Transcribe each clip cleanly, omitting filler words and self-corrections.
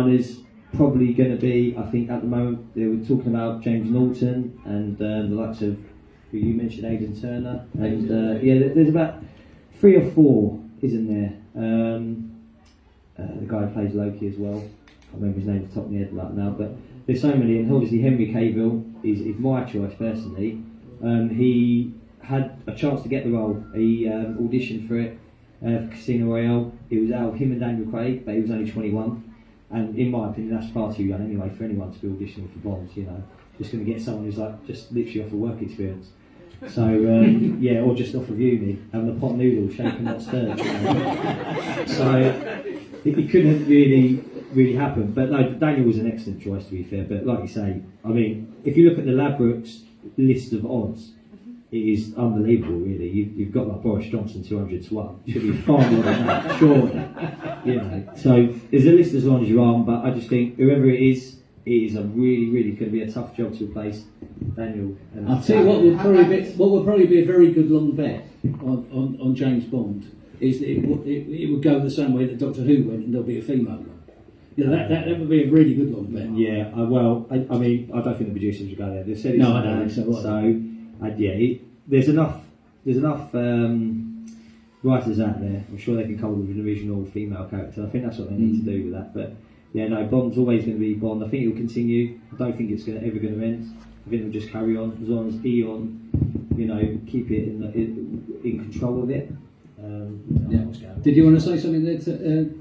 Is probably going to be, I think at the moment they were talking about James Norton and the likes of who you mentioned, Aidan Turner, and there's about 3 or 4, isn't there? The guy who plays Loki as well. I can't remember his name off the top of my head right now, but there's so many, and obviously Henry Cavill is my choice personally. He had a chance to get the role. He auditioned for it for Casino Royale. It was out of him and Daniel Craig, but he was only 21. And in my opinion, that's far too young anyway for anyone to be auditioning for Bonds. You know, just going to get someone who's like just literally off a work experience. So or just off of uni, having a pot noodle, shaken not stirred. You know? So it couldn't really happen. But no, Daniel was an excellent choice to be fair. But like you say, I mean, if you look at the Ladbrokes list of odds, it is unbelievable, really. You've got like Boris Johnson 200 to 1. It should be far more than that, surely. You know, so there's a list as long as your arm, but I just think whoever it is a really going to be a tough job to replace Daniel. I'll tell you what will probably be a very good long bet on James Bond is that it would go the same way that Doctor Who went, and there'll be a female one. You know, that would be a really good long bet. Yeah, I mean, I don't think the producers would go there. They said it's I don't think so. There's enough writers out there. I'm sure they can come up with an original female character. I think that's what they need to do with that. But yeah, no, Bond's always going to be Bond. I think it'll continue. I don't think it's ever going to end. I think it'll just carry on as long as Eon, you know, keep it in control of it. Did you want to say something there,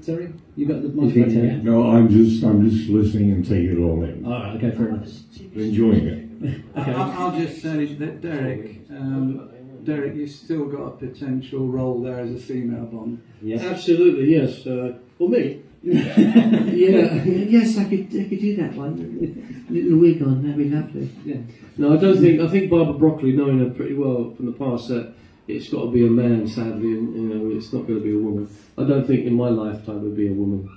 Terry? You got the microphone? No, I'm just listening and taking it all in. All right, okay, fair enough. Enjoying it. Okay. I'll just say that Derek, you've still got a potential role there as a female Bond. Yes. Absolutely, yes. Or me. Yes, I could do that one. Little wig on, that'd be lovely. Yeah. No, I think Barbara Broccoli, knowing her pretty well from the past, that it's got to be a man, sadly, and you know, it's not going to be a woman. I don't think in my lifetime it would be a woman.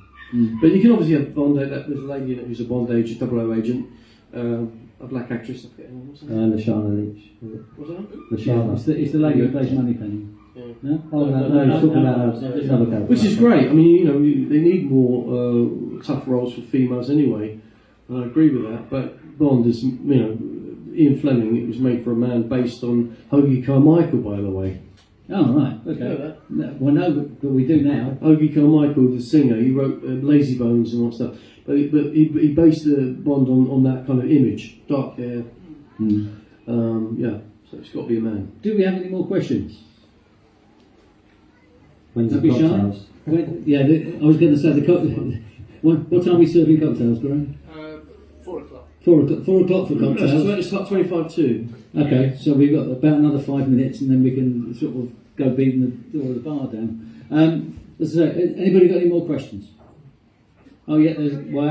But you can obviously have Bond. There's a lady who's a Bond agent, 00 agent, a black actress. Lashana Lynch. What's that? Lashana. It's the lady who plays Moneypenny. Yeah. No? Oh no, he's talking about another character. Which is great. I mean, you know, they need more tough roles for females anyway. And I agree with that. But Bond is, you know, Ian Fleming. It was made for a man, based on Hoagie Carmichael, by the way. Oh right, okay. No, but we do now. Hoagie Carmichael, the singer, he wrote Lazy Bones and all that stuff. But he based the Bond on that kind of image, dark hair. So it's got to be a man. Do we have any more questions? When's Don't the be shy. cocktails? I was going to say the cocktails. What time are we serving cocktails, Graham? 4 o'clock. 4 o'clock for cocktails. It's like 25 Okay, so we've got about another 5 minutes, and then we can sort of go beating the door of the bar down. Let's say, anybody got any more questions? Oh yeah,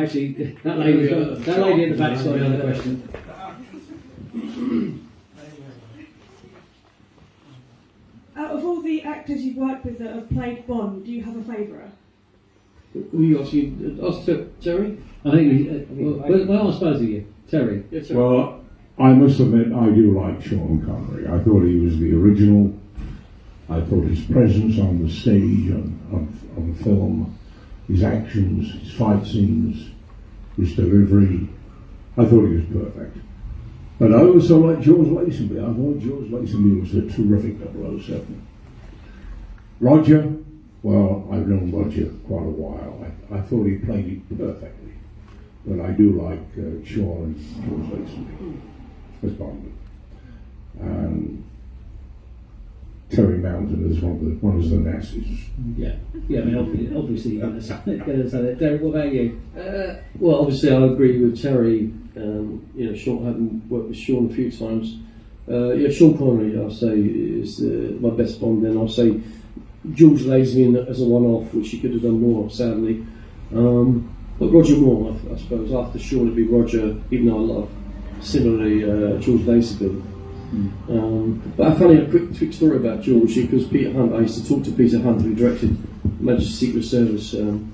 actually, that lady at the back got another question. Out of all the actors you've worked with that have played Bond, do you have a favourite? Who you asking? Ask Terry? I think well, I suppose you, Terry. Yeah, Terry. Well, I must admit I do like Sean Connery. I thought he was the original. I thought his presence on the stage, on film, his actions, his fight scenes, his delivery, I thought he was perfect. But I also like George Lazenby. I thought George Lazenby was a terrific 007. Roger, well, I've known Roger quite a while. I thought he played it perfectly. But I do like Sean and George Lazenby as Bond. And Terry Mountain is one of the Nazis. Yeah. I mean, obviously you're going to say that. Derek, what about you? Well, obviously I agree with Terry. Sean, having worked with Sean a few times. Sean Connery, I'll say, is my best Bond. Then I'll say George Lazenby as a one-off, which he could have done more, sadly. But Roger Moore, I suppose. After Sean, it'd be Roger, even though I love similarly George Lazenby. But I found a quick story about George, because Peter Hunt, I used to talk to Peter Hunt, who directed Majesty's Secret Service, and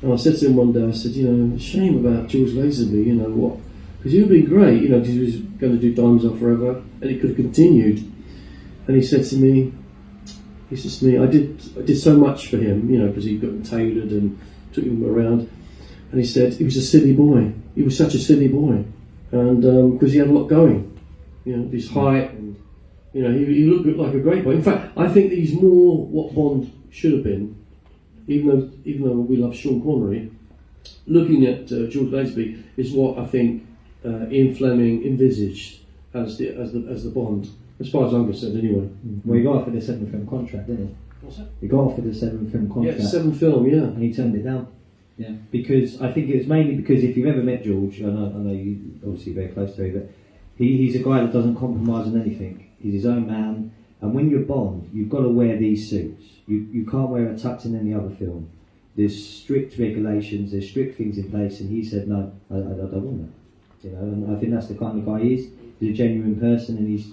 I said to him one day, I said, shame about George Lazenby, what, because he would have been great, because he was going to do Diamonds Are Forever, and he could have continued. And he said to me, I did so much for him, because he got him tailored and took him around. and he said he was a silly boy. He was such a silly boy, and because he had a lot going, you know, his height, and you know, he looked like a great boy. In fact, I think that he's more what Bond should have been, even though we love Sean Connery. Looking at George Lazenby is what I think Ian Fleming envisaged as the Bond, as far as I'm concerned, anyway. Well, he got offered a 7-film contract, didn't he? What's that? He got offered a 7-film contract. Yeah, 7-film, yeah. And he turned it down. Yeah. Because I think it was mainly because if you've ever met George, I know you obviously very close to him, but he's a guy that doesn't compromise on anything. He's his own man, and when you're Bond, you've got to wear these suits. You can't wear a tux in any other film. There's strict regulations, there's strict things in place, and he said no, I don't want that. You know, and I think that's the kind of guy he is. He's a genuine person, and he's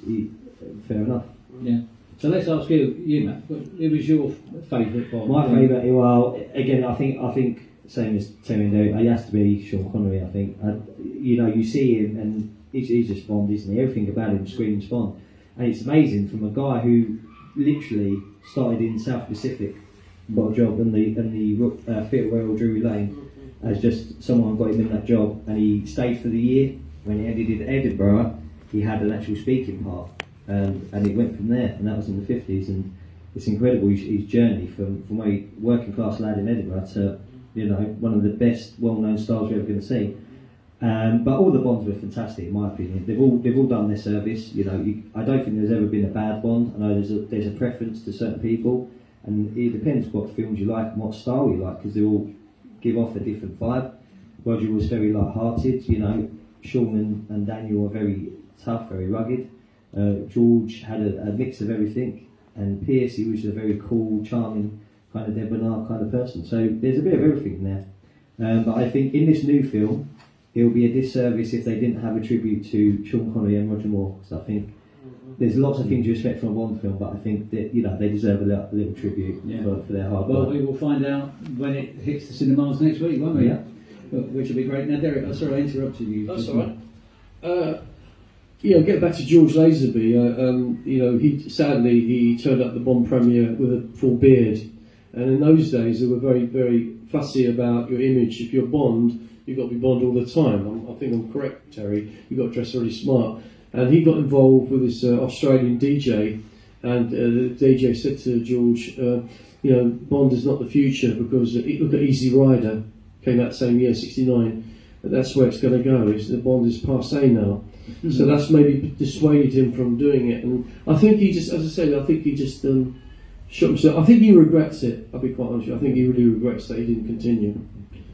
fair enough. Yeah. So let's ask you, Matt. Who was your favourite Bond? My favourite, well, again, I think same as Terence, it has to be Sean Connery. I think you know, you see him, and he's just Bond, isn't he? Everything about him screams Bond, and it's amazing from a guy who literally started in South Pacific, got a job in the Theatre Royal Drury Lane as just someone got him in that job, and he stayed for the year. When he ended in Edinburgh, he had an actual speaking part. And it went from there, and that was in the 50s, and it's incredible his journey from a working class lad in Edinburgh to, you know, one of the best well-known stars you're ever going to see. But all the Bonds were fantastic, in my opinion. They've all done their service. You know, I don't think there's ever been a bad Bond. I know there's a preference to certain people, and it depends what films you like and what style you like, because they all give off a different vibe. Roger was very light-hearted. You know, Sean and Daniel were very tough, very rugged. George had a mix of everything, and Pierce, he was a very cool, charming, kind of debonair kind of person. So there's a bit of everything there. But I think in this new film, it will be a disservice if they didn't have a tribute to Sean Connery and Roger Moore. So I think there's lots of things you expect from a Bond film, but I think that, you know, they deserve a little tribute for their hard work. Well, we will find out when it hits the cinemas next week, won't we? Yeah. Which will be great. Now, Derek, sorry I interrupted you. That's all right. Yeah, get back to George Lazenby. You know, he turned up the Bond premiere with a full beard, and in those days they were very, very fussy about your image. If you're Bond, you've got to be Bond all the time. I think I'm correct, Terry. You've got to dress really smart. And he got involved with this Australian DJ, and the DJ said to George, you know, Bond is not the future, because look at Easy Rider, came out the same year, 69. But that's where it's going to go. The Bond is passé now. Mm-hmm. So that's maybe dissuaded him from doing it. And I think he just, as I said, shot himself. I think he regrets it, I'll be quite honest with you. I think he really regrets that he didn't continue.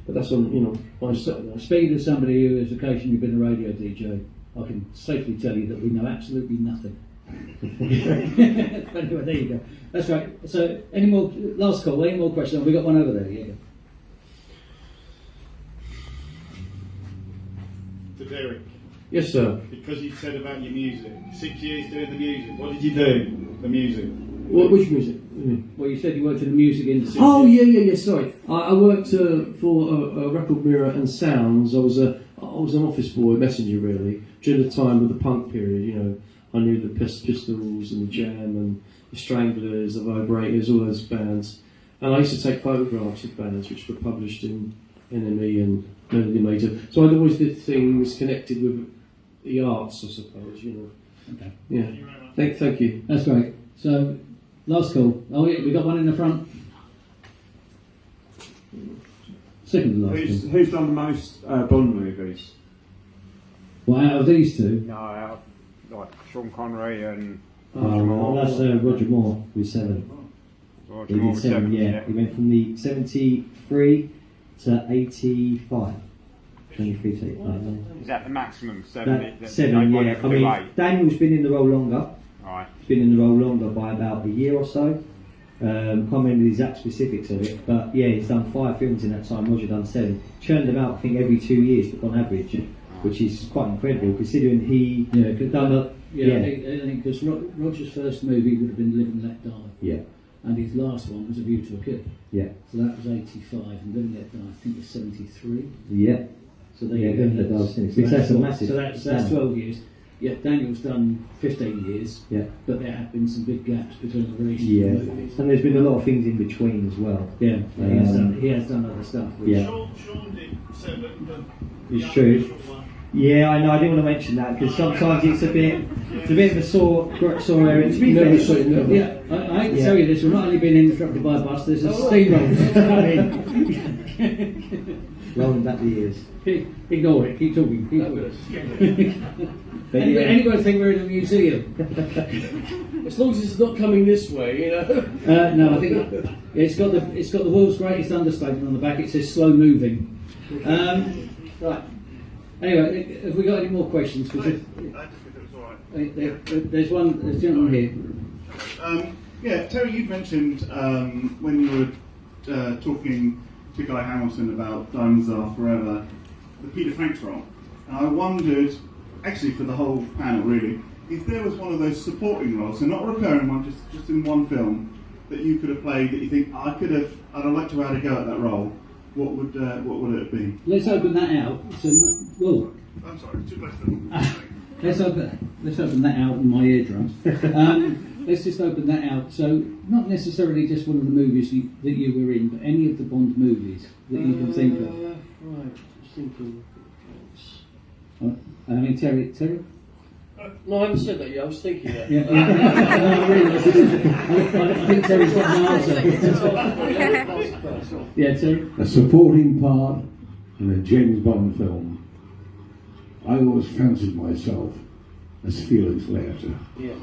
But that's on, you know, my side. Speaking of somebody who has occasionally been a radio DJ, I can safely tell you that we know absolutely nothing. Anyway, there you go. That's right. So, any more, last call, any more questions? We got one over there, yeah. To Derek. Yes, sir. Because you said about your music, 6 years doing the music. What did you do? The music. Which music? Well, you said you worked in the music industry. Oh, yeah. Sorry, I worked for a Record Mirror and Sounds. I was an office boy, messenger really, during the time of the punk period. You know, I knew the Pistols and the Jam and the Stranglers, the Vibrators, all those bands. And I used to take photographs of bands which were published in NME and Melody Maker. So I always did things connected with the arts, I suppose, you know. Okay. Yeah. Thank you. That's great. So, last call. Oh yeah, we got one in the front. Second to last call. Who's done the most Bond movies? Well, out of these two. No, out of, like Sean Connery and That's Roger Moore with 7. Roger He Moore did with 7, 7. yeah. He went from the 73 to 85. 23 to 85. Yeah. Is that the maximum? 7, That 7, yeah. I mean, Daniel's been in the role longer. Right. He's been in the role longer by about a year or so. Can't remember the exact specifics of it, but yeah, he's done 5 films in that time. Roger done 7. Churned them out, I think, every 2 years on average, which is quite incredible considering he done a. Yeah, I think because Roger's first movie would have been Live and Let Die. Yeah. And his last one was A View to a Kill. Yeah. So that was 85, and Live and Let Die, I think, was 73. Yeah. So there Yeah, you go. Live and Let Die was 76. That's a massive. So that's 12 years. Daniel's done 15 years, Yeah. but there have been some big gaps between the releases Yeah, of movies. and there's been a lot of things in between as well. Yeah, he has done other stuff. Which, Yeah. Sean did It's true. Yeah, I know. I didn't want to mention that because sometimes it's a bit of a sore area. To be Never fair, say never. Yeah, I hate to Yeah. tell you this, we're not only being interrupted by a bus, there's a steamroller coming. rolling back the years. Ignore it, keep talking. Keep talking. But yeah. Anybody think we're in a museum? As long as it's not coming this way, you know. No, I think it's got the world's greatest understatement on the back. It says slow moving. Right. Anyway, have we got any more questions? Because there's a gentleman here. Yeah, Terry, you mentioned when you were talking to Guy Hamilton about Diamonds Are Forever, the Peter Franks role. And I wondered, actually for the whole panel really, if there was one of those supporting roles, so not a recurring one, just in one film, that you could have played that you think I'd have liked to have had a go at that role, what would it be? Let's open that out. So, whoa. I'm sorry, too close to them. Let's open that out in my eardrum. Let's just open that out. So, not necessarily just one of the movies that you were in, but any of the Bond movies that you can think of. Right, just thinking. I mean, Terry? No, I haven't said that yet. I was thinking that. Yeah. No, really, I think Terry's got an answer. Yeah, Terry? A supporting part in a James Bond film. I always fancied myself as Felix Leiter. Yeah.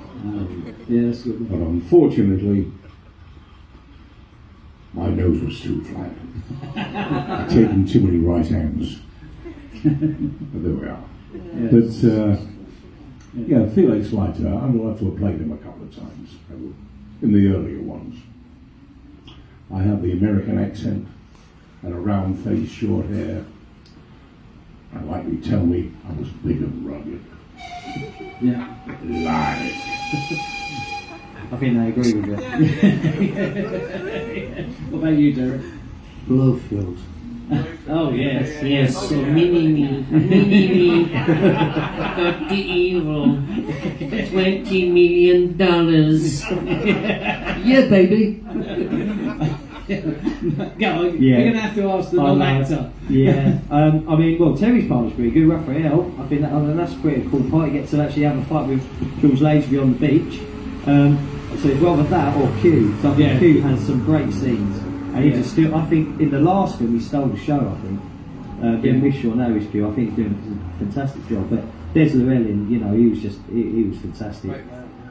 Yeah, that's a good But one. unfortunately, my nose was too flat. I'd taken too many right hands. But there we are. Yeah. But, yeah, Felix Leiter, I would like to have played him a couple of times, in the earlier ones. I have the American accent and a round face, short hair. And like you tell me, I was big and rugged. Yeah. Lies. I think they agree with you. What about you, Derek? Blowfield. Oh, yes. Yes, so mini-me, got the evil, $20 million. Yeah, baby. Go on, Yeah. You're going to have to ask the non-actor. Yeah. I mean, well, Terry's part was pretty good. Raphael, I think that's pretty cool part. You get to actually have a fight with Jules Lazenby on the beach. So it's rather that or Q. So I think Q has some great scenes. And he just still, I think in the last film he stole the show, I think. Being with Sean Harris Q, I think he's doing a fantastic job. But Des Llewellyn, he was fantastic.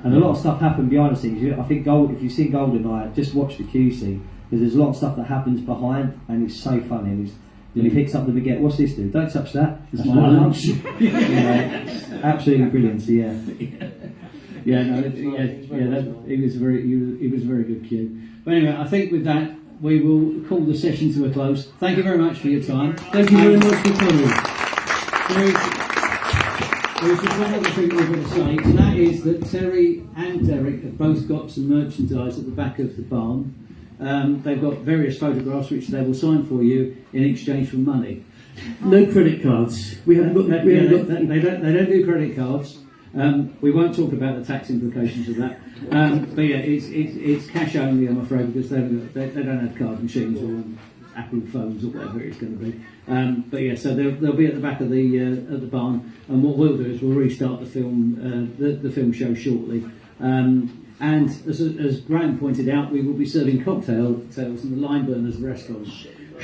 And a lot of stuff happened behind the scenes. I think if you've seen GoldenEye, just watch the Q scene. Because there's a lot of stuff that happens behind, and it's so funny. And he picks up the baguette. What's this do? Don't touch that. It's my lunch. Absolutely brilliant. So, yeah. Yeah, no, he was a very good Q. But anyway, I think with that we will call the session to a close. Thank you very much for your time. Thank you very much for coming. There's just one other thing we've got to say, and that is that Terry and Derek have both got some merchandise at the back of the barn. They've got various photographs which they will sign for you in exchange for money. No credit cards. We haven't got that. They don't do credit cards. We won't talk about the tax implications of that. But yeah, it's cash only, I'm afraid, because they don't have card machines or Apple phones or whatever it's going to be. But yeah, so they'll be at the back of the barn, and what we'll do is we'll restart the film show shortly. And as Graham pointed out, we will be serving cocktails in the Lime Burners restaurant.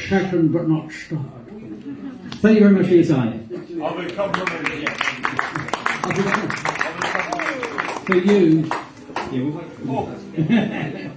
Second but not start. Thank you very much for your time. I'll be complimented. For you. Yeah, we'll wait for